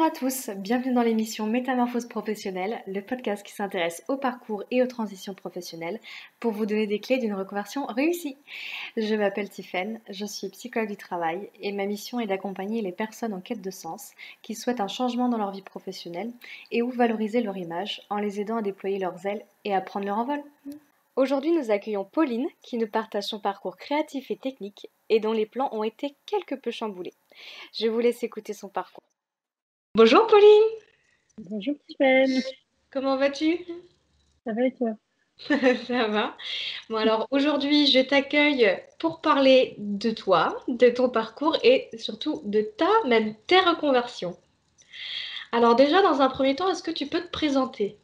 Bonjour à tous, bienvenue dans l'émission Métamorphose professionnelle, le podcast qui s'intéresse au parcours et aux transitions professionnelles pour vous donner des clés d'une reconversion réussie. Je m'appelle Tiffaine, je suis psychologue du travail et ma mission est d'accompagner les personnes en quête de sens qui souhaitent un changement dans leur vie professionnelle et ou valoriser leur image en les aidant à déployer leurs ailes et à prendre leur envol. Aujourd'hui, nous accueillons Pauline qui nous partage son parcours créatif et technique et dont les plans ont été quelque peu chamboulés. Je vous laisse écouter son parcours. Bonjour Pauline, Bonjour Tiffaine, comment vas-tu? ça va et toi? Ça va. Bon alors aujourd'hui je t'accueille pour parler de toi, de ton parcours et surtout de même tes reconversions. Alors déjà dans un premier temps, est-ce que tu peux te présenter?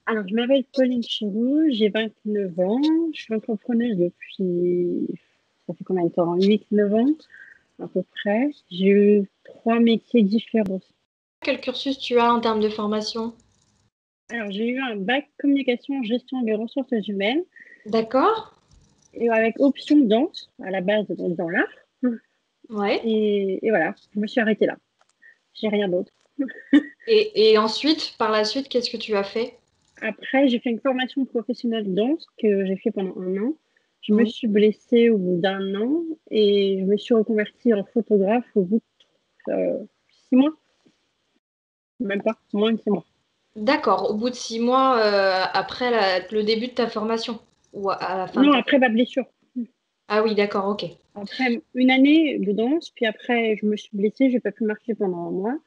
Alors, je m'appelle Pauline Chéroux, j'ai 29 ans, je suis entrepreneuse depuis, ça fait combien de temps? 8-9 ans à peu près. J'ai eu 3 métiers différents. Quel cursus tu as en termes de formation? Alors, j'ai eu un bac communication, gestion des ressources humaines D'accord? et avec option danse à la base donc dans l'art. Ouais. Et voilà, je me suis arrêtée là. J'ai rien d'autre. Et ensuite, par la suite, qu'est-ce que tu as fait? Après, j'ai fait une formation professionnelle de danse que j'ai fait pendant un an. Je me Oui. suis blessée au bout d'un an et je me suis reconvertie en photographe au bout de 6 mois, même pas, moins de 6 mois. D'accord, au bout de 6 mois après le début de ta formation ou à la fin de Non, ta... après ma blessure. Ah oui, d'accord, ok. Après une année de danse, puis après, je me suis blessée, j'ai pas pu marcher pendant un mois.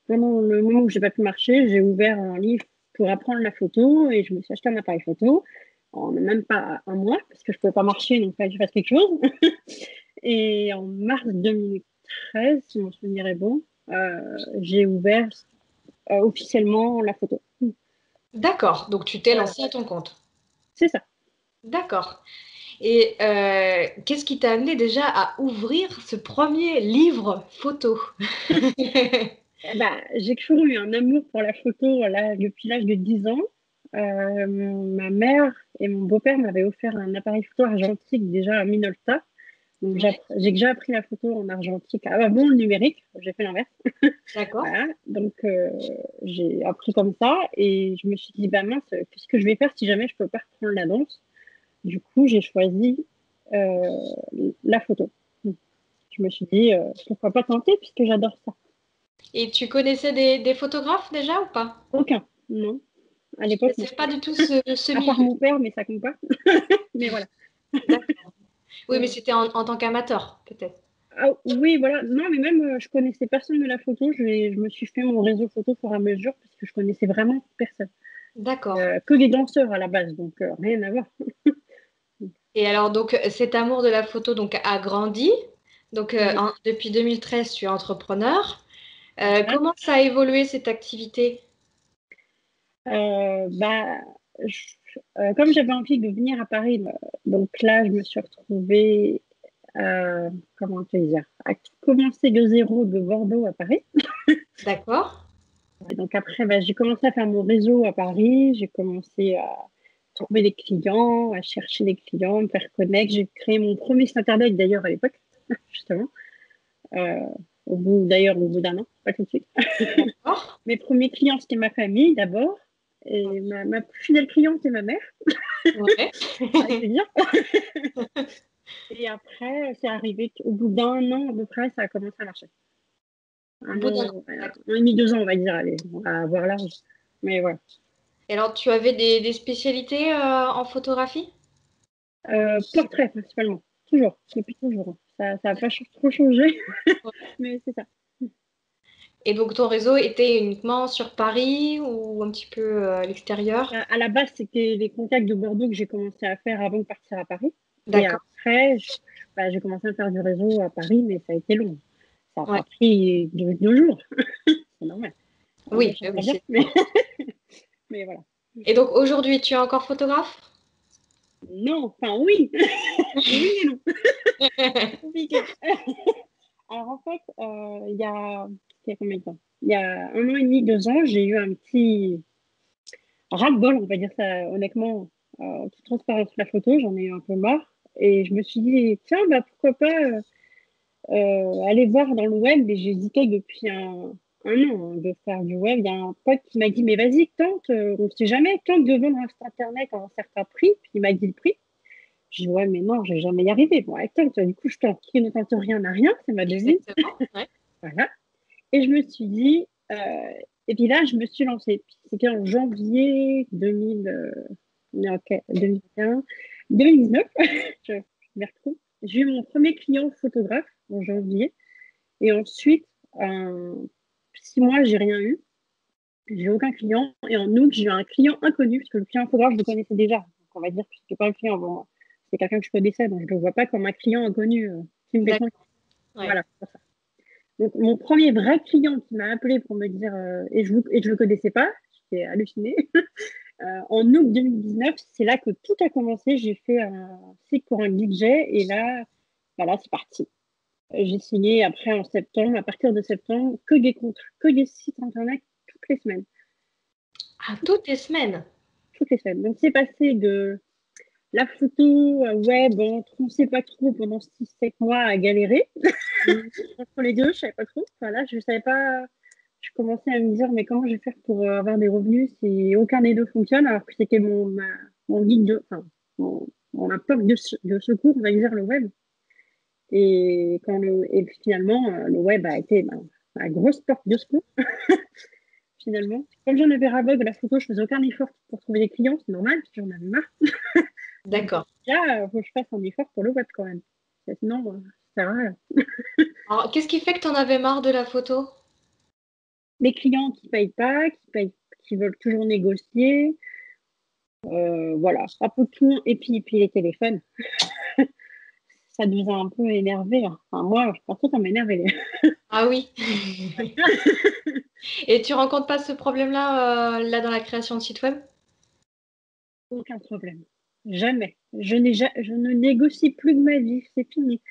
Pendant le moment où j'ai pas pu marcher, j'ai ouvert un livre pour apprendre la photo et je me suis acheté un appareil photo en même pas un mois parce que je pouvais pas marcher, donc il fallait que je fasse quelque chose. Et en mars 2013, si mon souvenir est bon, j'ai ouvert officiellement la photo. D'accord, donc tu t'es Voilà, lancé à ton compte. c'est ça. D'accord. Et qu'est-ce qui t'a amené déjà à ouvrir ce premier livre photo? Bah, j'ai toujours eu un amour pour la photo là, depuis l'âge de 10 ans. Ma mère et mon beau-père m'avaient offert un appareil photo argentique déjà à Minolta. Donc Ouais, j'ai déjà appris la photo en argentique avant le numérique. J'ai fait l'inverse. d'accord. Voilà. Donc j'ai appris comme ça et je me suis dit, bah mince, qu'est-ce que je vais faire si jamais je peux pas reprendre la danse? Du coup, j'ai choisi euh, la photo. Je me suis dit, pourquoi pas tenter puisque j'adore ça. Et tu connaissais des photographes déjà ou pas? Aucun, non. À Tu l'époque, non. connaissais pas du tout ce À part milieu. mon père, mais ça compte pas. Mais voilà. D'accord. Oui, mais Ouais. c'était en tant qu'amateur, peut-être. Ah, oui, voilà. Non, mais même, je connaissais personne de la photo. Je me suis fait mon réseau photo au fur et à mesure parce que je connaissais vraiment personne. D'accord. Que des danseurs à la base, donc rien à voir. Et alors, donc, cet amour de la photo donc, a grandi. Donc, Oui. depuis 2013, tu es entrepreneur. Exact. Comment ça a évolué cette activité? Bah, comme j'avais envie de venir à Paris, donc là, je me suis retrouvée, comment te dire, à commencer de zéro de Bordeaux à Paris. D'accord. Et donc après, bah, j'ai commencé à faire mon réseau à Paris, j'ai commencé à trouver des clients, à chercher des clients, me faire connaître. J'ai créé mon premier site internet d'ailleurs à l'époque, justement, euh, au bout d'un an, pas tout de suite. D'accord. Mes premiers clients, c'était ma famille d'abord, et ma plus fidèle cliente, c'est ma mère, Ouais. ça a été bien. Et après, c'est arrivé au bout d'un an à peu près, ça a commencé à marcher. Au bout d'un an. D'accord. Un an et demi, 2 ans, on va dire, allez, on va avoir large. Mais voilà. Et alors, tu avais des spécialités en photographie? Portrait principalement, toujours, depuis toujours. Ça n'a pas trop changé, Ouais. mais c'est ça. Et donc, ton réseau était uniquement sur Paris ou un petit peu à l'extérieur? À la base, c'était les contacts de Bordeaux que j'ai commencé à faire avant de partir à Paris. Et D'accord. après, bah, j'ai commencé à faire du réseau à Paris, mais ça a été long. Ça n'a Ouais. pas pris 2 jours. C'est normal. Oui, J'aimerais oui, bien, c'est mais, normal. mais voilà. Et donc, aujourd'hui, tu es encore photographe? Non, enfin oui, oui et non. C'est compliqué. Alors en fait, il y a combien de temps? Il y a un an et demi, 2 ans, j'ai eu un petit ras-le-bol, on va dire ça honnêtement, toute transparence la photo, j'en ai eu un peu marre. Et je me suis dit, tiens, bah, pourquoi pas aller voir dans le web, et j'hésitais depuis un an de faire du web. Il y a un pote qui m'a dit, mais vas-y, tente, on ne sait jamais, tente de vendre un site internet à un certain prix. Puis il m'a dit le prix. Je dis, ouais, mais non, je vais jamais y arriver. Bon, attends, du coup, je tente. Qui ne tente rien n'a rien, c'est ma devise. Exactement. Ouais. Voilà. Et je me suis dit, et puis là, je me suis lancée. Puis c'était en janvier 2000, on est en 2021, 2019, je m'y retrouve. J'ai eu mon premier client photographe en janvier. Et ensuite, 6 mois, j'ai rien eu. J'ai aucun client. Et en août, j'ai eu un client inconnu, parce que le client photographe, je le connaissais déjà. Donc, on va dire que c'était pas un client avant moi. C'est quelqu'un que je connaissais, donc je ne le vois pas comme un client inconnu qui me fait confiance. Ouais. Voilà, c'est pour ça. Donc, mon premier vrai client qui m'a appelé pour me dire, et je ne le connaissais pas, j'étais hallucinée. En août 2019, c'est là que tout a commencé. J'ai fait un site pour un budget et là, voilà, c'est parti. J'ai signé après en septembre, à partir de septembre, que des contrats, que des sites internet toutes les semaines. Ah, toutes les semaines. Toutes les semaines. Donc, c'est passé de la photo web, on ne sait pas trop pendant 6-7 mois à galérer. Entre les deux, je ne savais pas trop. Voilà, je savais pas. Je commençais à me dire, mais comment je vais faire pour avoir des revenus si aucun des deux fonctionne, alors que c'était mon guide enfin, ma porte de secours, on va dire, le web. Et puis finalement, le web a été ma grosse porte de secours, finalement. Comme j'en avais ras-bas de la photo, je faisais aucun effort pour trouver des clients, c'est normal, parce que j'en avais marre. D'accord. Là, il faut que je fasse un effort pour le web quand même. Sinon, ça sert à rien. Alors, qu'est-ce qui fait que tu en avais marre de la photo? Les clients qui ne payent pas, qui veulent toujours négocier, voilà, un peu tout. Et puis les téléphones, ça nous a un peu énervé. Enfin, moi, je pense que ça m'énerve. Ah oui. Et tu rencontres pas ce problème-là là dans la création de site web? Aucun problème. Jamais. Je ne négocie plus de ma vie. C'est fini.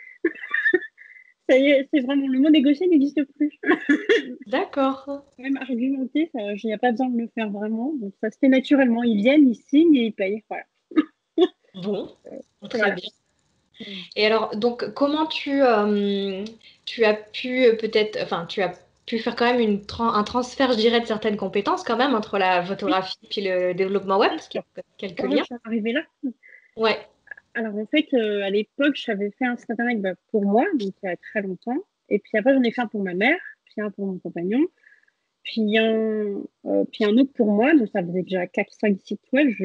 Ça y est, c'est vraiment le mot négocier n'existe plus. D'accord. Même argumenter, il n'y a pas besoin de le faire vraiment. Donc, ça se fait naturellement. Ils viennent, ils signent et ils payent. Voilà. Bon, très Voilà. bien. Et alors, donc, comment tu as pu peut-être, enfin, tu as pu faire quand même un transfert, je dirais, de certaines compétences quand même entre la Oui, photographie puis le développement web, bien parce qu'il sûr. y a quelques Comment je liens. suis arrivée là? Ouais, Alors, en fait, à l'époque, j'avais fait un site internet pour moi, donc il y a très longtemps. Et puis après, j'en ai fait un pour ma mère, puis un pour mon compagnon, puis un autre pour moi. Donc, ça faisait déjà 4-5 sites web. Je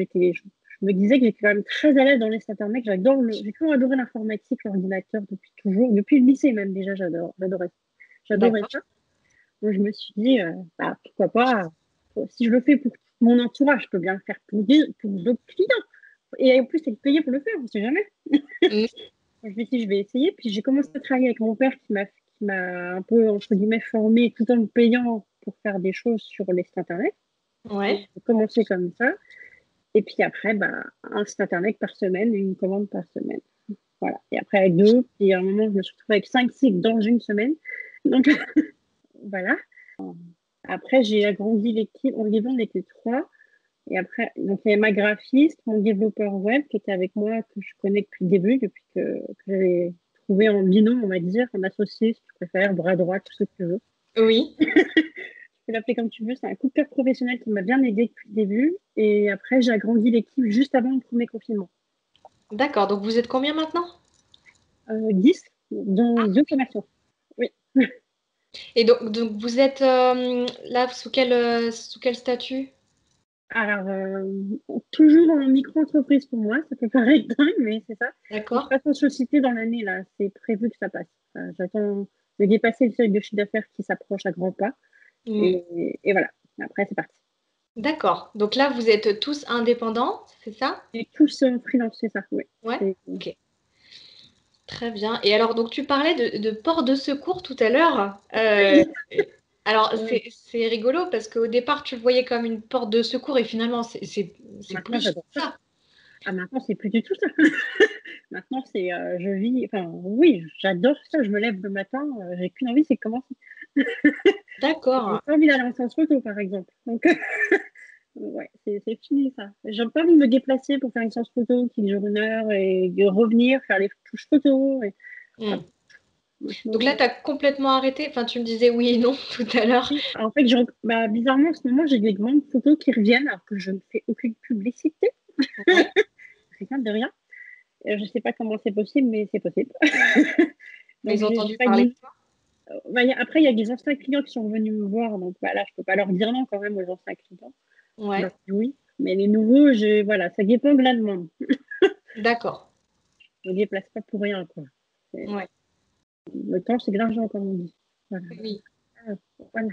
me disais que j'étais quand même très à l'aise dans les sites internet. J'ai toujours adoré l'informatique, l'ordinateur depuis toujours. Depuis le lycée même, déjà, j'adorais d'accord. ça. Donc, je me suis dit, pourquoi pas, si je le fais pour mon entourage, je peux bien le faire pour d'autres clients. Et en plus, c'est payé pour le faire, on ne sait jamais. Mm. Je me suis dit, je vais essayer. Puis j'ai commencé à travailler avec mon père qui m'a un peu, entre guillemets, formée tout en me payant pour faire des choses sur les sites internet. Donc, Ouais, j'ai commencé comme ça. Et puis après, un site internet par semaine et une commande par semaine. Voilà. Et après, avec deux. Puis à un moment, je me suis retrouvée avec 5 sites dans une semaine. Donc, voilà. Après, j'ai agrandi l'équipe. Au début, on était trois. Et après, donc il y avait ma graphiste, mon développeur web qui était avec moi, que je connais depuis le début, depuis que j'avais trouvé en binôme, on va dire, en associé, si tu préfères, bras droit, tout ce que tu veux. oui. Tu peux l'appeler comme tu veux, c'est un coup de cœur professionnel qui m'a bien aidé depuis le début. Et après, j'ai agrandi l'équipe juste avant le premier confinement. D'accord. Donc, vous êtes combien maintenant? 10, dont 2 commerciaux. Oui. Et donc vous êtes là sous quel statut? Alors, toujours en micro-entreprise pour moi, ça peut paraître dingue, mais c'est ça. Et je D'accord. passe en société dans l'année, là, c'est prévu que ça passe. J'attends de dépasser le seuil de chiffre d'affaires qui s'approche à grands pas. Mm. Et voilà, après, c'est parti. D'accord. Donc là, vous êtes tous indépendants, c'est ça? Et tous freelance, c'est ça, oui. Ouais. C'est- Ok. Très bien. Et alors, donc tu parlais de port de secours tout à l'heure. Alors, Oui, c'est rigolo parce qu'au départ, tu le voyais comme une porte de secours et finalement, c'est maintenant, plus j'adore ça. ça. Ah, maintenant, c'est plus du tout ça. Maintenant, je vis, enfin, oui, j'adore ça. Je me lève le matin, j'ai qu'une envie, c'est de commencer. J'ai D'accord. pas envie d'aller en séance photo, par exemple. Donc, ouais, c'est fini ça. J'ai pas envie de me déplacer pour faire une séance photo qui dure 1 heure et de revenir, faire les touches photos. Mm. Maintenant, Donc là, tu as complètement arrêté. Enfin, tu me disais oui et non tout à l'heure. si. En fait, bizarrement, en ce moment, j'ai des grandes photos qui reviennent alors que je ne fais aucune publicité, Ouais. rien de rien. Je ne sais pas comment c'est possible, mais c'est possible. Mais Donc, ils ont j'ai entendu pas parler de dit. toi. Après, il y a des anciens clients qui sont venus me voir, donc voilà, je peux pas leur dire non quand même aux anciens clients. Je leur Ouais. dis oui. Mais les nouveaux, voilà, ça dépend de la demande. D'accord. Je ne les place pas pour rien, quoi. Ouais. Le temps, c'est de l'argent, comme on dit. Voilà. Oui. Ah, voilà.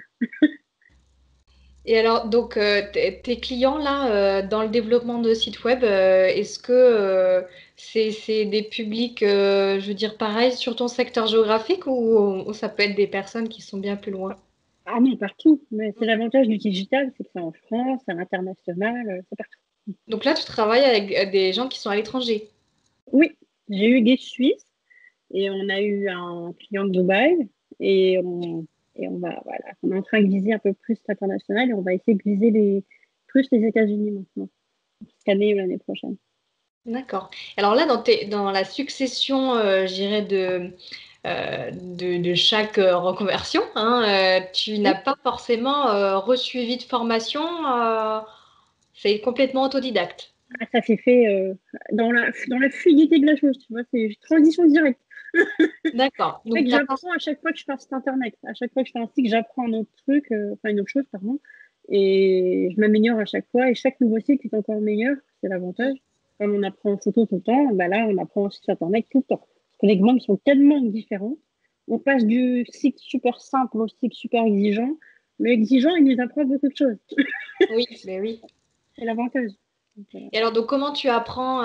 Et alors, donc, tes clients là, dans le développement de sites web, est-ce que c'est des publics, je veux dire, pareils sur ton secteur géographique ou ça peut être des personnes qui sont bien plus loin? Ah non, partout. Mais c'est l'avantage du digital, c'est que c'est en France, à l'international, c'est partout. Donc là, tu travailles avec des gens qui sont à l'étranger. Oui, j'ai eu des Suisses et on a eu un client de Dubaï et voilà, on est en train de viser un peu plus l'international et on va essayer de viser plus les États-Unis maintenant, cette année ou l'année prochaine. D'accord. Alors là, dans la succession, je dirais, de chaque reconversion, hein, tu n'as Oui. pas forcément resuivi de formation, c'est complètement autodidacte. Ah, ça s'est fait dans la fluidité de la chose, tu vois, c'est transition directe. D'accord. En fait, Donc, t'as pas... j'apprends à chaque fois que je fais un site internet. À chaque fois que je fais un site, j'apprends un autre truc, enfin une autre chose, pardon. Et je m'améliore à chaque fois. Et chaque nouveau site est encore meilleur. C'est l'avantage. Comme on apprend en photo tout le temps, bah là, on apprend en site internet tout le temps. Parce que les demandes sont tellement différentes. On passe du site super simple au site super exigeant. Le exigeant, il nous apprend beaucoup de choses. Oui, ben oui. C'est l'avantage. Donc, Et alors, donc, comment tu apprends,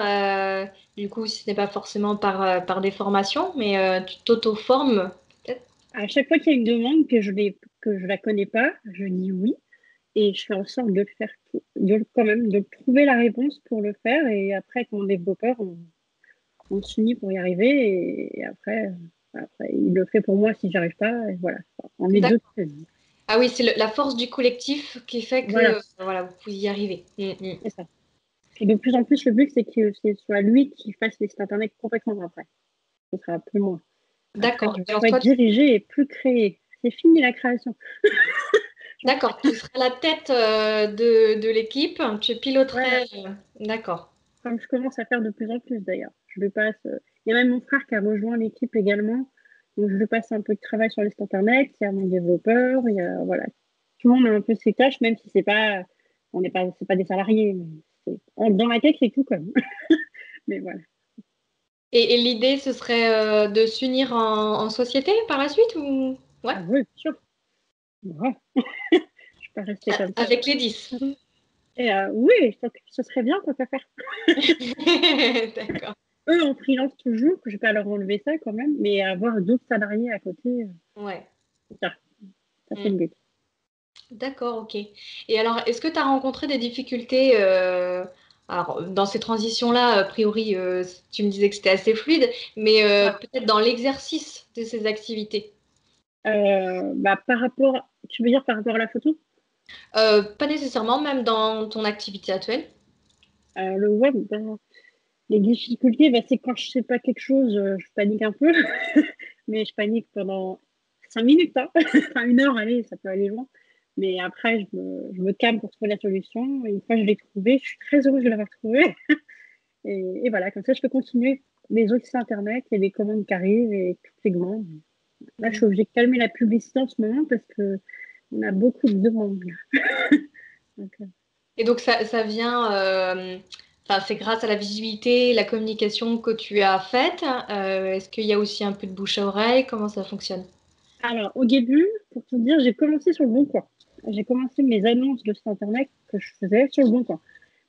du coup, si ce n'est pas forcément par des formations, mais tu t'auto-formes, peut-être? à chaque fois qu'il y a une demande que je la connais pas, je dis oui. Et je fais en sorte de le faire, quand même, de trouver la réponse pour le faire. Et après, avec mon développeur, on s'unit pour y arriver. Après, il le fait pour moi si j'arrive pas. Et voilà. On est deux. D'accord. Ah oui, c'est la force du collectif qui fait que Voilà, voilà, vous pouvez y arriver. Mm. c'est ça. Et de plus en plus, le but, c'est que ce soit lui qui fasse les sites internet complètement après. Ce sera plus moi. Après, D'accord. je ne veux Alors pas être toi, dirigée et plus créer. C'est fini la création. d'accord, tu seras la tête de l'équipe, tu Voilà. piloterais. D'accord. Comme je commence à faire de plus en plus d'ailleurs. Je lui passe. Il y a même mon frère qui a rejoint l'équipe également. Donc je lui passe un peu de travail sur les sites internet. Il y a mon développeur. Voilà. Tout le monde a un peu ses tâches, même si c'est pas des salariés. Dans la tech, c'est tout comme. Mais voilà. Et l'idée, ce serait de s'unir en société par la suite ou ouais, Ah oui, bien sûr. Ouais. Je peux pas rester comme ça. avec les 10. Et oui, ce serait bien, quoi, faire. D'accord. Eux, en freelance toujours, que je vais pas leur enlever ça quand même, mais avoir d'autres salariés à côté, Ouais. ça, ça c'est Mm. le but. D'accord, ok. Et alors, est-ce que tu as rencontré des difficultés alors, dans ces transitions-là, a priori, tu me disais que c'était assez fluide, mais peut-être dans l'exercice de ces activités? Par rapport, tu veux dire par rapport à la photo? Pas nécessairement, même dans ton activité actuelle. Le web, les difficultés, c'est quand je sais pas quelque chose, je panique un peu, mais je panique pendant 5 minutes, hein. Enfin 1 heure, allez, ça peut aller loin. Mais après, je me calme pour trouver la solution. Et une fois que je l'ai trouvée, je suis très heureuse de l'avoir trouvée. Et voilà, comme ça, je peux continuer les autres sites internet, il y a des commandes qui arrivent et tout segment. Là, je Mhm. suis obligée de calmer la publicité en ce moment parce que on a beaucoup de demandes. Donc, Et donc, ça vient, enfin, c'est grâce à la visibilité, la communication que tu as faite. Est-ce qu'il y a aussi un peu de bouche à oreille? Comment ça fonctionne? alors, au début, pour tout dire, j'ai commencé sur le Bon Coin. J'ai commencé mes annonces de site internet que je faisais sur le Bon Coin.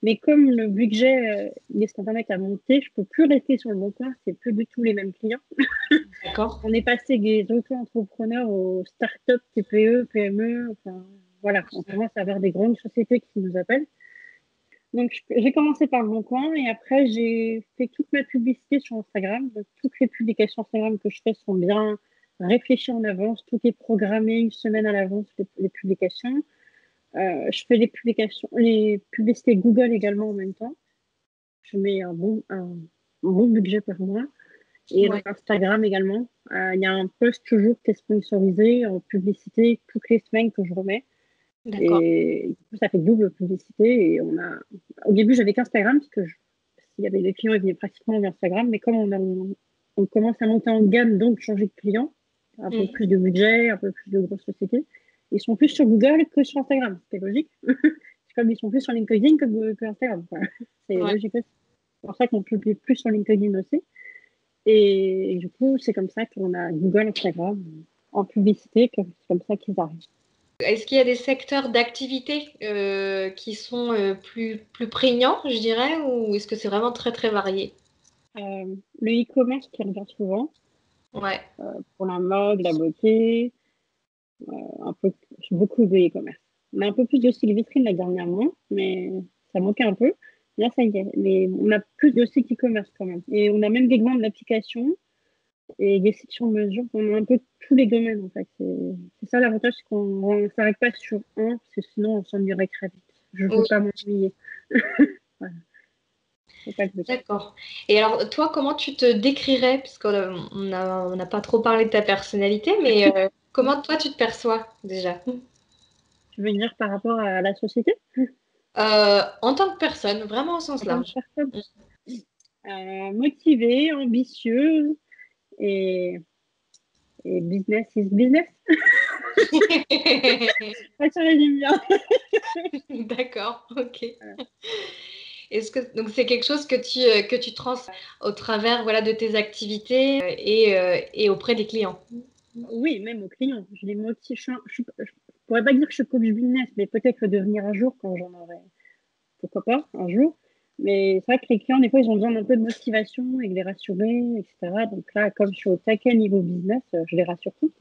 Mais comme le budget des sites internet a monté, je peux plus rester sur le Bon Coin. C'est plus du tout les mêmes clients. D'accord. On est passé des auto-entrepreneurs aux startups, TPE, PME. Enfin, voilà, on commence à avoir des grandes sociétés qui nous appellent. Donc, j'ai commencé par le Bon Coin et après, j'ai fait toute ma publicité sur Instagram. Donc, toutes les publications Instagram que je fais sont bien réfléchies en avance. Tout est programmé une semaine à l'avance, les publications. Je fais les publicités Google également en même temps. Je mets un bon budget par mois. Et Ouais, donc Instagram également. Il y a un post toujours qui est sponsorisé en publicité toutes les semaines que je remets. d'accord. Et du coup, ça fait double publicité. Et au début, j'avais qu'Instagram, parce que s'il y avait des clients, ils venaient pratiquement d'Instagram. Mais comme on commence à monter en gamme, donc changer de client, un peu Mm. plus de budget, un peu plus de grosses sociétés, ils sont plus sur Google que sur Instagram. C'est logique. C'est comme ils sont plus sur LinkedIn que Instagram, quoi. C'est Ouais. logique aussi. C'est pour ça qu'on publie plus sur LinkedIn aussi. Et du coup, c'est comme ça qu'on a Google, Instagram en publicité, c'est comme ça qu'ils arrivent. Est-ce qu'il y a des secteurs d'activité qui sont plus prégnants, je dirais, ou est-ce que c'est vraiment très très varié? Le e-commerce qui revient souvent, Ouais, pour la mode, la beauté, un peu, beaucoup de e-commerce. On a un peu plus de style vitrine là dernièrement, mais ça manquait un peu. Là, ça y est. Mais on a plus de sites e-commerce quand même. Et on a même des grandes applications et des sites sur mesure. On a un peu tous les domaines en fait. C'est ça l'avantage, c'est qu'on ne s'arrête pas sur un, parce que sinon on s'ennuierait très vite. Je ne veux oui, pas m'ennuyer. Voilà, c'est pas le but. d'accord. Et alors, toi, comment tu te décrirais, puisqu'on n'a pas trop parlé de ta personnalité, mais comment toi tu te perçois déjà? Tu veux dire par rapport à la société? En tant que personne, vraiment au sens En tant que large. personne, motivée, ambitieuse et, et business is business. Ça résume bien. D'accord, ok. Voilà. Est-ce que donc c'est quelque chose que tu trans au travers voilà de tes activités et auprès des clients? Oui, même aux clients. Je les motive. Je pourrais pas dire que je suis coach business, mais peut-être devenir un jour quand j'en aurai. Pourquoi pas, un jour. Mais c'est vrai que les clients, des fois, ils ont besoin d'un peu de motivation et de les rassurer, etc. Donc là, comme je suis au taquet niveau business, je les rassure tous.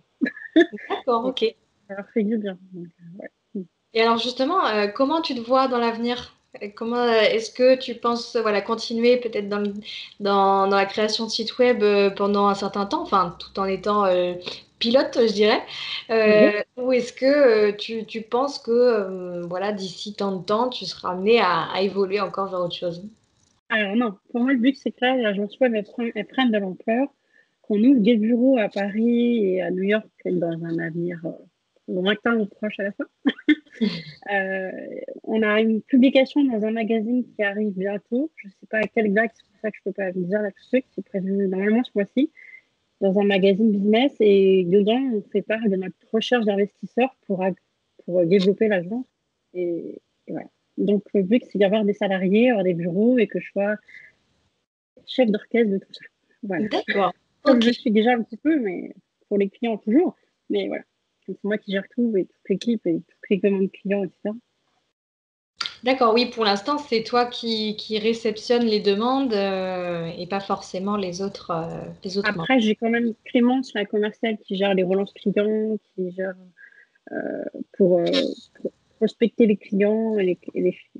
D'accord, Et ok. ça leur fait du bien. Donc, ouais. Et alors justement, comment tu te vois dans l'avenir? Comment est-ce que tu penses voilà continuer peut-être dans la création de sites web pendant un certain temps, enfin tout en étant pilote, je dirais, Mhm. ou est-ce que tu penses que voilà d'ici tant de temps tu seras amené à évoluer encore vers autre chose? Alors non, pour moi, le but, c'est que là, l'agence web, elle prenne de l'ampleur, qu'on ouvre des bureaux à Paris et à New York dans un avenir lointain ou proche à la fois. Euh, on a une publication dans un magazine qui arrive bientôt. Je ne sais pas à quelle date, c'est pour ça que je ne peux pas vous dire là tout de suite. C'est prévu normalement ce mois-ci, dans un magazine business. Et dedans, on fait part de notre recherche d'investisseurs pour développer l'agence. Et voilà. Donc, le but, c'est d'avoir des salariés, avoir des bureaux et que je sois chef d'orchestre de tout ça. Voilà. D'accord. Comme Ok. je suis déjà un petit peu, mais pour les clients toujours. Mais voilà. C'est moi qui gère tout et toute l'équipe et toutes les demandes clients, etc. D'accord, oui, pour l'instant, c'est toi qui réceptionne les demandes et pas forcément les autres membres. Après, j'ai quand même Clémence, la commerciale, qui gère les relances clients, qui gère pour prospecter les clients et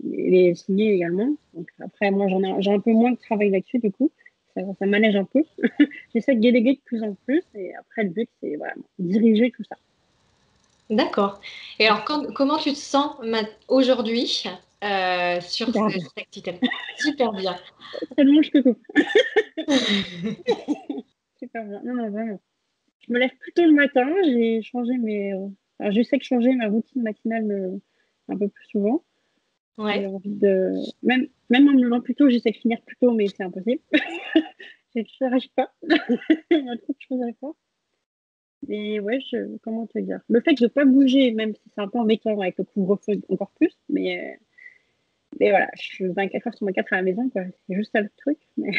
les signer également. Donc après, moi, j'ai un peu moins de travail là-dessus, du coup. Ça manège un peu. J'essaie de déléguer de plus en plus. Et après, le but, c'est vraiment diriger tout ça. D'accord. Et alors, comment tu te sens aujourd'hui sur Super bien. cette activité? Super bien. Tellement je te coupe. Super bien. Non, non, vraiment. Je me lève plus tôt le matin. J'ai changé alors, j'essaie de changer ma routine matinale un peu plus souvent. J'ai Ouais. envie de. Même en me levant plus tôt, j'essaie de finir plus tôt, mais c'est impossible. Je n'arrive pas. Il y a trop de choses à faire. Mais ouais, comment te dire? Le fait de ne pas bouger, même si c'est un peu embêtant avec le couvre-feu encore plus, mais voilà, je suis 24 heures sur 24 à la maison, quoi. C'est juste ça le truc. Mais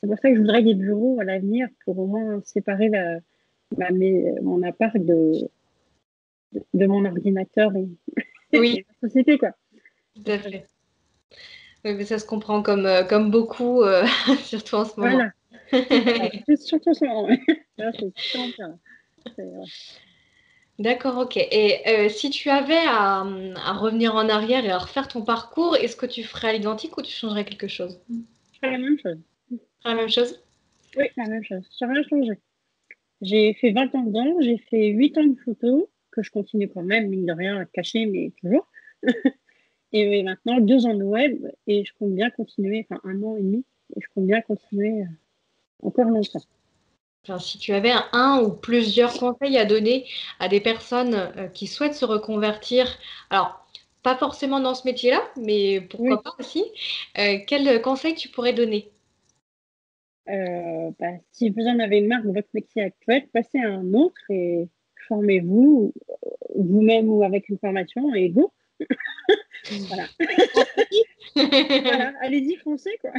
c'est pour ça que je voudrais des bureaux à l'avenir pour au moins séparer mon appart de mon ordinateur Oui, et ma société, quoi. tout à fait. Oui, mais ça se comprend comme beaucoup, surtout en ce moment. Voilà, c'est ça. Alors, c'est surtout ça. Ouais. Là, c'est tellement pire. Là. Ouais. D'accord, ok. Et si tu avais à revenir en arrière et à refaire ton parcours, est-ce que tu ferais à l'identique ou tu changerais quelque chose? Je ferais la même chose. La même chose? Oui, la même chose. Ça n'a rien changé. J'ai fait 20 ans dedans, j'ai fait 8 ans de photo, que je continue quand même, mine de rien, à cacher, mais toujours. Et maintenant, 2 ans de web, et je compte bien continuer, enfin 1 an et demi, et je compte bien continuer encore longtemps. Enfin, si tu avais un ou plusieurs conseils à donner à des personnes qui souhaitent se reconvertir, alors pas forcément dans ce métier-là, mais pourquoi Oui. pas aussi, quels conseils tu pourrais donner? Si vous en avez marre de votre métier actuel, passez à un autre et formez-vous vous-même ou avec une formation et go. Voilà. Voilà, allez-y, foncez, quoi.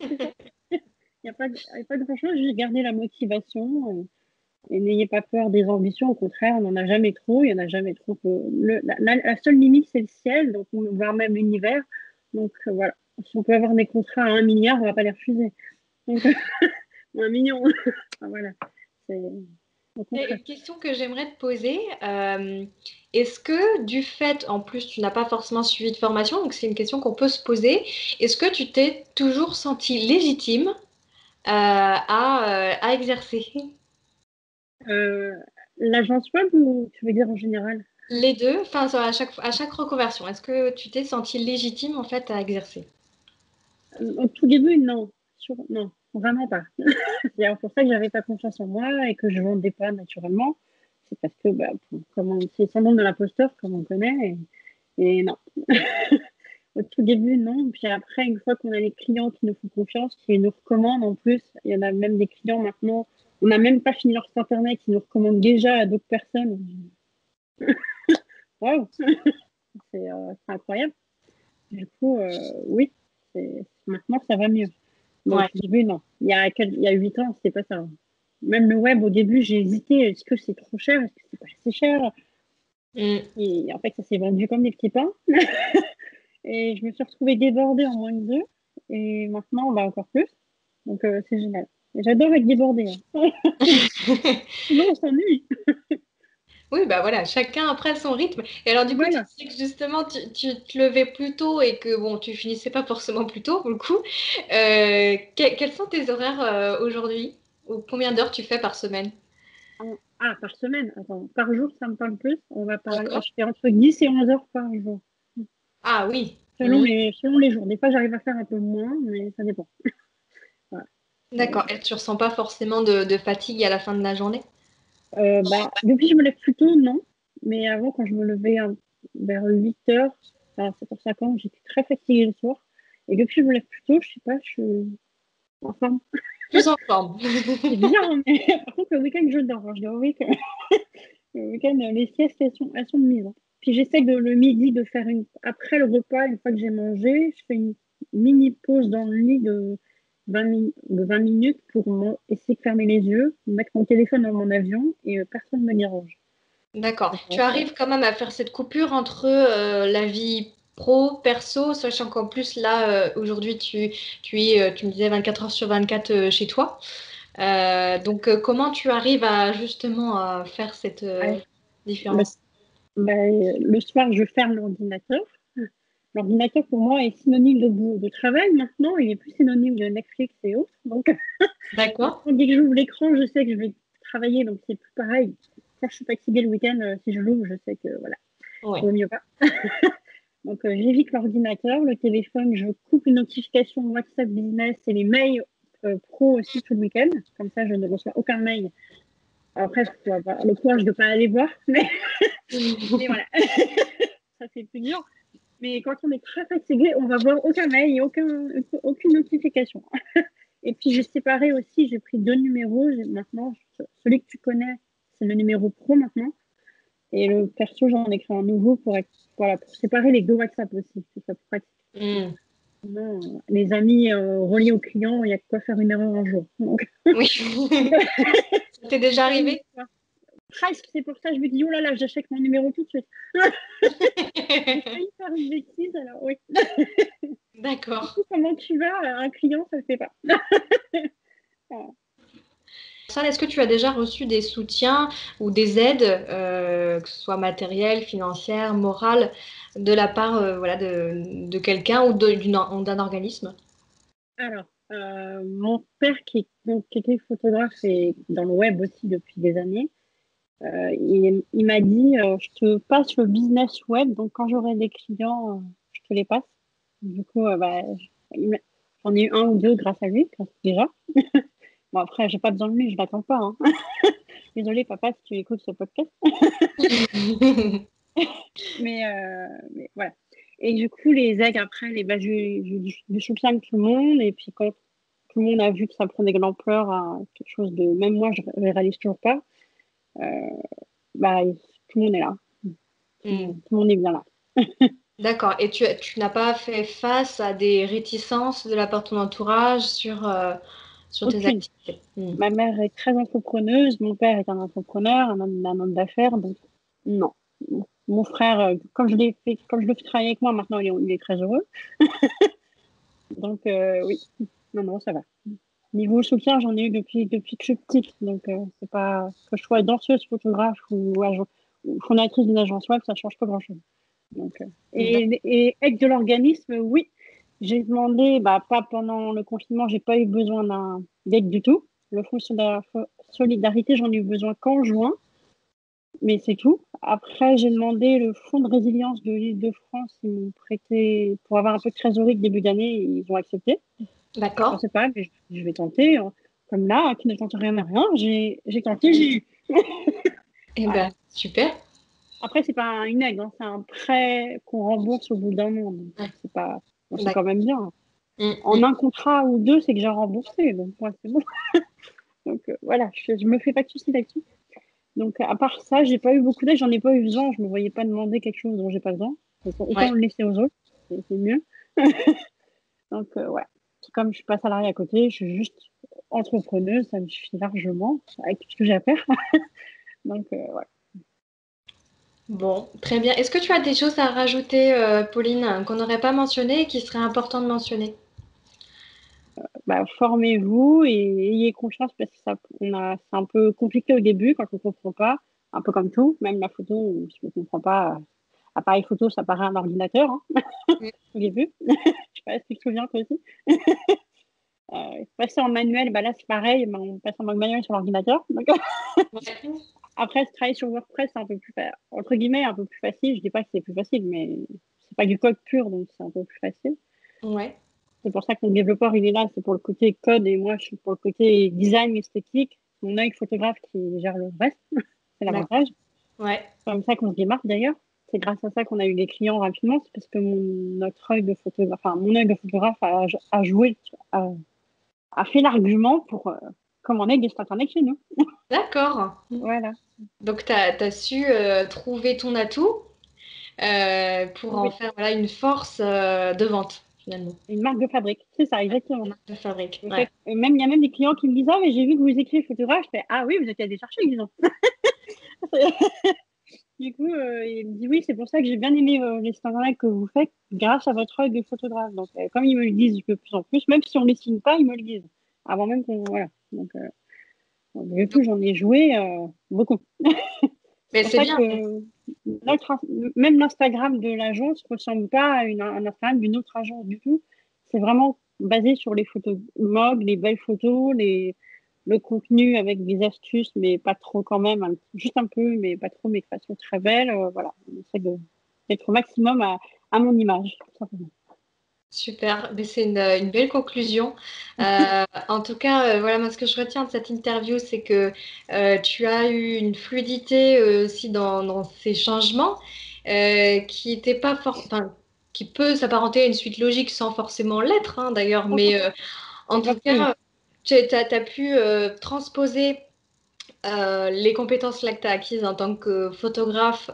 C'est ça. Il n'y a pas grand-chose, juste garder la motivation et n'ayez pas peur des ambitions. Au contraire, on n'en a jamais trop. Il n'y en a jamais trop. La seule limite, c'est le ciel, donc voire même l'univers. Donc voilà. Si on peut avoir des contrats à 1 milliard, on ne va pas les refuser. Donc, ou 1 million. Enfin, voilà. C'est au Et contraire. une question que j'aimerais te poser, est-ce que du fait, en plus tu n'as pas forcément suivi de formation, donc c'est une question qu'on peut se poser, est-ce que tu t'es toujours senti légitime à exercer? Euh, L'agence web ou tu veux dire en général? Les deux, enfin à chaque reconversion, est-ce que tu t'es senti légitime en fait à exercer? Au tout début, non. Non, vraiment pas. C'est pour ça que j'avais pas confiance en moi et que je vendais pas naturellement. C'est parce que c'est le syndrome de l'imposteur, comme on connaît. Et non. Au tout début, non. Puis après, une fois qu'on a les clients qui nous font confiance, qui nous recommandent en plus, il y en a même des clients maintenant, on n'a même pas fini leur site internet, qui nous recommandent déjà à d'autres personnes. Waouh, c'est incroyable. Du coup, oui, maintenant ça va mieux. Mais au Ouais. tout début, non. Il y a 8 ans, c'était pas ça. Même le web, au début, j'ai hésité. Est-ce que c'est trop cher? Est-ce que c'est pas assez cher? Mm. Et en fait, ça s'est vendu comme des petits pains. Et je me suis retrouvée débordée en moins de deux. Et maintenant, on va encore plus. Donc, c'est génial. Et j'adore être débordée, hein. Sinon, on s'ennuie. Oui, bah voilà, chacun après son rythme. Et alors, du coup, tu Voilà. disais que justement, tu te levais plus tôt et que bon, tu finissais pas forcément plus tôt, pour le coup. Quels sont tes horaires aujourd'hui? Ou combien d'heures tu fais par semaine? Ah, par semaine. Attends, par jour, ça me parle plus. On va parler. D'accord. Je fais entre 10 et 11 heures par jour. Ah oui. Selon Mhm. les jours. Des fois, j'arrive à faire un peu moins, mais ça dépend. Voilà. D'accord. Et tu ressens pas forcément de fatigue à la fin de la journée? Depuis que je me lève plus tôt, non. Mais avant, quand je me levais vers 8 heures, enfin 7h50, j'étais très fatiguée le soir. Et depuis que je me lève plus tôt, je sais pas, je suis en forme. Plus en forme. C'est bizarre, hein, mais par contre, le week-end, je dors, hein. Je dois avouer que le week-end, les siestes, elles sont de mise, hein. Puis j'essaie le midi de faire après le repas, une fois que j'ai mangé, je fais une mini pause dans le lit de 20 minutes pour essayer de fermer les yeux, mettre mon téléphone dans mon avion et personne ne me dérange. D'accord. Donc, Tu arrives quand même à faire cette coupure entre la vie pro, perso, sachant qu'en plus, là, aujourd'hui, tu me disais 24 heures sur 24 chez toi. Donc, comment tu arrives à justement faire cette ouais, le, différence? le soir, je ferme l'ordinateur. L'ordinateur, pour moi, est synonyme de travail maintenant. Il est plus synonyme de Netflix et autres. Donc, D'accord? maintenant, dès que j'ouvre l'écran, je sais que je vais travailler. Donc, c'est plus pareil. Ça, je suis fatiguée le week-end. Si je l'ouvre, je sais que voilà, Ouais. vaut mieux pas. Donc, j'évite l'ordinateur, le téléphone. Je coupe une notification WhatsApp Business et les mails pro aussi tout le week-end. Comme ça, je ne reçois aucun mail. Après, il faut avoir le courage de ne pas aller voir. Mais voilà, ça, c'est plus dur. Mais quand on est très fatigué, on va voir aucun mail et aucune notification. Et puis j'ai séparé aussi, j'ai pris deux numéros. Maintenant, celui que tu connais, c'est le numéro pro maintenant. Et le perso, j'en ai créé un nouveau voilà, pour séparer les deux WhatsApp aussi. C'est ça plus pratique. Hmm. Sinon, les amis reliés aux clients, il y a de quoi faire une erreur un jour. Donc, Oui. Ça t'est déjà faire une arrivé? histoire. Presque, c'est pour ça que je me dis, oh là là, j'achète mon numéro tout de suite. J'ai failli faire une bêtise, alors oui. Du D'accord. coup, comment tu vas? Un client, ça ne le fait pas. Voilà. Ça, est-ce que tu as déjà reçu des soutiens ou des aides, que ce soit matérielles, financières, morales, de la part voilà, de quelqu'un ou d'un organisme? Alors, mon père qui était photographe et dans le web aussi depuis des années, il m'a dit, je te passe le business web, donc quand j'aurai des clients, je te les passe. Du coup, j'en ai eu un ou deux grâce à lui, déjà. Bon, après, j'ai pas besoin de lui, je l'attends pas, hein. Désolée, papa, si tu écoutes ce podcast. Mais voilà. Et du coup, les aigles, après, j'ai du soutien de tout le monde. Et puis, quand tout le monde a vu que ça prenait de l'ampleur à quelque chose de. Même moi, je ne réalise toujours pas. euh, Bah, tout le monde est là. Hmm. Tout le monde est bien là. D'accord. Et tu n'as pas fait face à des réticences de la part de ton entourage sur tes Aucune. activités? Hmm. Ma mère est très entrepreneuse. Mon père est un entrepreneur, un homme d'affaires. Donc, non. Mon frère, comme je le fais travailler avec moi, maintenant, il est très heureux. Donc, oui. Non, non, ça va. Niveau soutien, j'en ai eu depuis que je suis petite. Donc, c'est pas que je sois danseuse, photographe ou fondatrice d'une agence web, ça change pas grand-chose. Donc, et aide de l'organisme, oui. J'ai demandé, bah, pas pendant le confinement, j'ai pas eu besoin d'aide du tout. Le fonds solidarité, j'en ai eu besoin qu'en juin, mais c'est tout. Après, j'ai demandé le fonds de résilience de l'Île-de-France, ils m'ont prêté pour avoir un peu de trésorerie le début d'année, ils ont accepté. Je D'accord. pensais pas, mais je vais tenter. Comme là, qui ne tente rien à rien, j'ai tenté, j'ai eu. Eh Voilà. ben, super. Après, c'est pas une aide, hein, c'est un prêt qu'on rembourse au bout d'un an. Donc, Ouais. c'est pas, bon, c'est quand D'accord. même bien. Hmm, En hmm. un contrat ou deux, c'est que j'ai remboursé. Donc, moi, c'est bon. Donc, voilà, je me fais pas de soucis là-dessus. Donc, à part ça, j'ai pas eu beaucoup d'aide, j'en ai pas eu besoin. Je me voyais pas demander quelque chose dont j'ai pas besoin. Donc, autant Ouais. le laisser aux autres, c'est mieux. Donc, ouais. Comme je suis pas salariée à côté, je suis juste entrepreneuse, ça me suffit largement avec tout ce que j'ai à faire. Donc, ouais. Bon, très bien. Est-ce que tu as des choses à rajouter, Pauline, qu'on n'aurait pas mentionnées et qui seraient important de mentionner? Bah, formez-vous et ayez confiance parce que c'est un peu compliqué au début quand on ne comprend pas, un peu comme tout, même la photo, si on ne comprend pas, appareil photo, ça paraît un ordinateur, hein, Mm. au début. Je sais pas si tu te souviens toi aussi. Passer en manuel, bah là c'est pareil, mais on passe en mode manuel sur l'ordinateur. Donc, Ouais. après, travailler sur WordPress, c'est un peu plus, entre guillemets, un peu plus facile. Je dis pas que c'est plus facile, mais c'est pas du code pur, donc c'est un peu plus facile. Ouais. C'est pour ça que mon développeur, il est là, c'est pour le côté code et moi, je suis pour le côté design, esthétique. Mon œil photographe qui gère le reste, c'est D'accord. l'avantage. Ouais. C'est comme ça qu'on se démarque d'ailleurs. C'est grâce à ça qu'on a eu des clients rapidement, c'est parce que notre œil de photographe, enfin, mon œil de photographe a joué, a fait l'argument pour commander des sites internet chez nous. D'accord. Voilà. Donc, tu as su trouver ton atout pour en Oui, faire voilà, une force de vente, finalement. une marque de fabrique. C'est ça, Ouais. exactement. Marque de fabrique. Le Ouais. fait, même, il y a même des clients qui me disent: ah, mais j'ai vu que vous écrivez photographe. Je fais: ah oui, vous êtes allé chercher, disons. Du coup, il me dit: oui, c'est pour ça que j'ai bien aimé les sites internet que vous faites grâce à votre œil de photographe. Donc, comme ils me le disent de plus en plus, même si on ne les signe pas, ils me le disent. Avant même qu'on. Voilà. Donc, du coup, j'en ai joué beaucoup. Mais C'est pour c'est ça bien. que notre, même l'Instagram de l'agence ne ressemble pas à un Instagram d'une autre agence du tout. C'est vraiment basé sur les photos mode, les belles photos, le contenu avec des astuces, mais pas trop quand même, juste un peu, mais pas trop, mais de façon très belle. Voilà, on essaie d'être au maximum à mon image, tout simplement. Super, mais c'est une belle conclusion. En tout cas, voilà, moi, ce que je retiens de cette interview, c'est que tu as eu une fluidité aussi dans ces changements qui était pas enfin, qui peut s'apparenter à une suite logique sans forcément l'être, hein, d'ailleurs, mais en tout Exactement. cas, tu as pu transposer les compétences là que tu as acquises en tant que photographe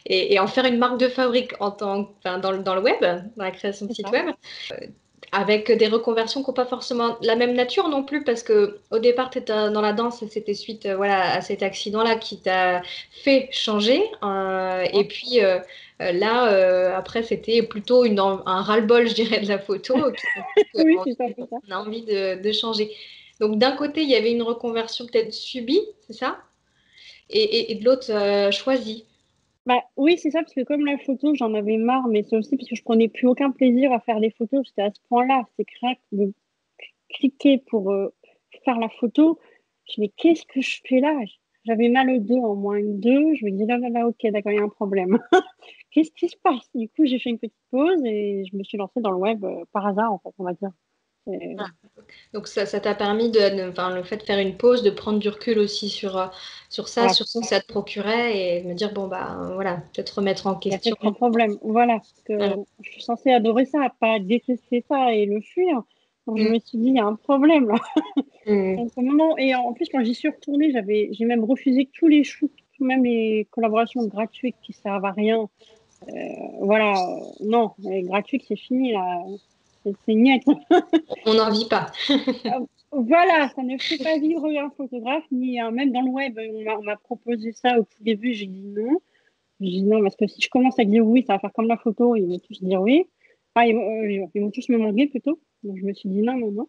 et en faire une marque de fabrique enfin, dans le web, dans la création de C'est sites ça. web, avec des reconversions qui n'ont pas forcément la même nature non plus, parce que au départ, tu étais dans la danse et c'était suite voilà, à cet accident-là qui t'a fait changer. Et puis là, après, c'était plutôt un ras-le-bol, je dirais, de la photo qui a fait Oui, qu'on c'est ça, c'est ça. a envie de changer. Donc d'un côté, il y avait une reconversion peut-être subie, c'est ça? Et de l'autre, choisie. Bah, oui, c'est ça, parce que comme la photo, j'en avais marre, mais c'est aussi parce que je prenais plus aucun plaisir à faire des photos. C'était à ce point-là. C'est crack de cliquer pour faire la photo. Je me dis: qu'est-ce que je fais là? J'avais mal au dos, en moins une deux. Je me dis: là, là, là, ok, d'accord, il y a un problème. Qu'est-ce qui se passe? Du coup, j'ai fait une petite pause et je me suis lancée dans le web par hasard, en fait, on va dire. Et- Donc ça t'a permis enfin, le fait de faire une pause, de prendre du recul aussi sur ça, voilà, sur ce que ça te procurait et me dire, bon, bah voilà, peut-être remettre en il y a question. peut-être un problème. Voilà, Voilà. que je suis censée adorer ça, pas détester ça et le fuir. Donc je Mm, me suis dit, il y a un problème là. mm. Donc, au moment, et en plus, quand j'y suis retournée, j'ai même refusé tous les shoots, même les collaborations gratuites qui servent à rien. Voilà, non, les gratuites, c'est fini là. C'est niet. On n'en vit pas. Voilà, ça ne fait pas vivre un photographe, ni même dans le web, on m'a proposé ça au tout début, j'ai dit non. J'ai dit non, parce que si je commence à dire oui, ça va faire comme la photo, ils vont tous dire oui. Ah, ils vont tous me manquer plutôt. Donc je me suis dit non, non, non.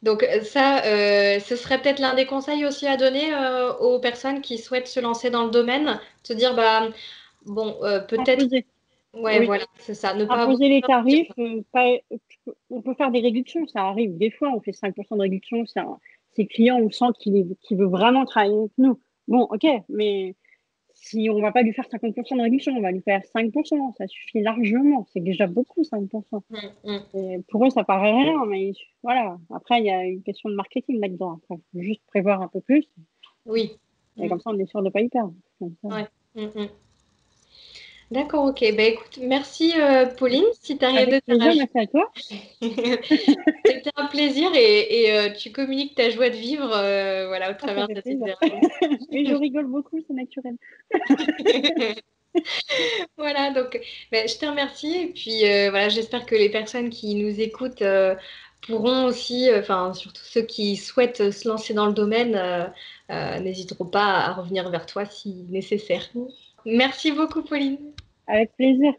Donc ça, ce serait peut-être l'un des conseils aussi à donner aux personnes qui souhaitent se lancer dans le domaine, se dire, bah, bon, peut-être, Imposer, ouais, oui. voilà, c'est ça, ne pas avoir Imposer les peur de dire tarifs, on peut faire des réductions, ça arrive. Des fois, on fait 5% de réduction, c'est client, on sent qu'il veut vraiment travailler avec nous. Bon, ok, mais si on va pas lui faire 50% de réduction, on va lui faire 5%, ça suffit largement. C'est déjà beaucoup, 5%. non. Mm, mm. Et pour eux, ça paraît rien, mais voilà. Après, il y a une question de marketing là-dedans. Après, il faut juste prévoir un peu plus, Oui. et Mm, comme ça, on est sûr de ne pas y perdre. Comme ça. ouais. Mm, mm. D'accord, ok. Ben écoute, merci Pauline. Si tu as rien Avec d'autre à plaisir, rajouter, merci à toi. c'était un plaisir et tu communiques ta joie de vivre voilà, au Ah, ça travers fait de cette plaisir. interview. Et je rigole beaucoup, c'est naturel. Voilà, donc ben, je te remercie et puis voilà, j'espère que les personnes qui nous écoutent pourront aussi, enfin surtout ceux qui souhaitent se lancer dans le domaine, n'hésiteront pas à revenir vers toi si nécessaire. Merci beaucoup, Pauline. Avec plaisir.